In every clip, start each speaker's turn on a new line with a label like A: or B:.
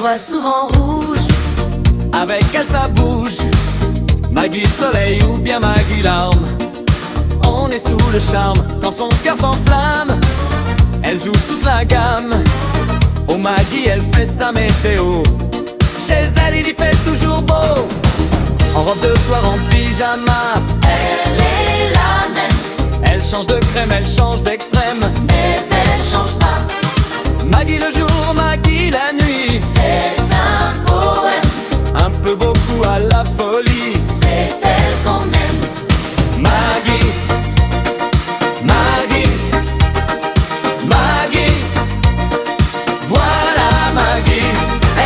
A: voit souvent rouge.
B: Avec elle ça bouge, Maggie soleil ou bien Maggie larme. On est sous le charme quand son cœur s'enflamme. Elle joue toute la gamme. Oh Maggie elle fait sa météo. Chez elle il y fait toujours beau. En robe de soir, en pyjama,
A: Elle est la même,
B: elle change de crème, elle change d'extrême.
A: mais elle change pas.
B: Maggie le jour, Maggie la nuit.
A: C'est un poème,
B: Un peu beaucoup à la folie.
A: c'est elle qu'on aime.
B: Maggie, Maggie, Maggie. Voilà Maggie.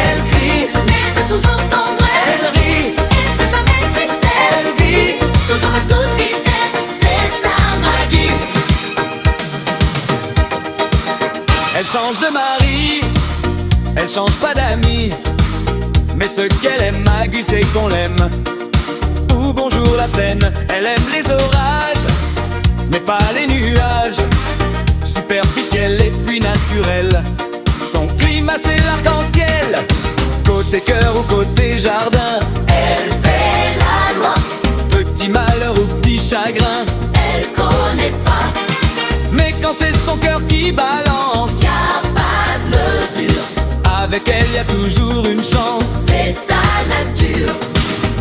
B: Elle crie,
A: Mais c'est toujours tendresse,
B: elle rit,
A: et c'est jamais tristesse.
B: elle vit.
A: Toujours à toute vitesse, c'est ça Maggie.
B: Elle change de mari, elle change pas d'amis. Mais ce qu'elle aime, Maggie, c'est qu'on l'aime. Ou bonjour la Seine, elle aime les orages, mais pas les nuages. Superficiel et puis naturel, son climat c'est l'arc-en-ciel. Côté cœur ou côté jardin,
A: Elle fait la loi,
B: petit malheur ou petit chagrin.
A: elle connaît pas,
B: Mais quand c'est son cœur qui balance,
A: y a pas de mesure,
B: avec elle y a toujours une chance.
A: c'est sa nature.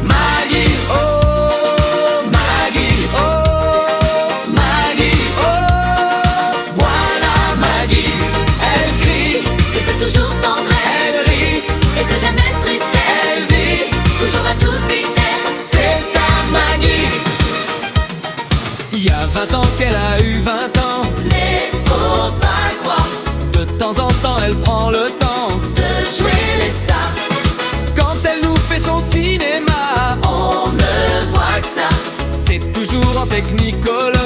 B: Maggie, oh Maggie, oh Maggie, oh voilà Maggie. Elle crie,
A: Et c'est toujours tendresse,
B: elle rit,
A: et c'est jamais tristesse.
B: elle vit.
A: Toujours à toute vitesse,
B: C'est ça Maggie. Il y a 20 ans qu'elle a eu 20 ans.
A: mais faut pas croire
B: De temps en temps elle prend le temps.
A: de jouer les stars.
B: Quand elle nous fait son cinéma,
A: On ne voit que ça.
B: c'est toujours en technicolor.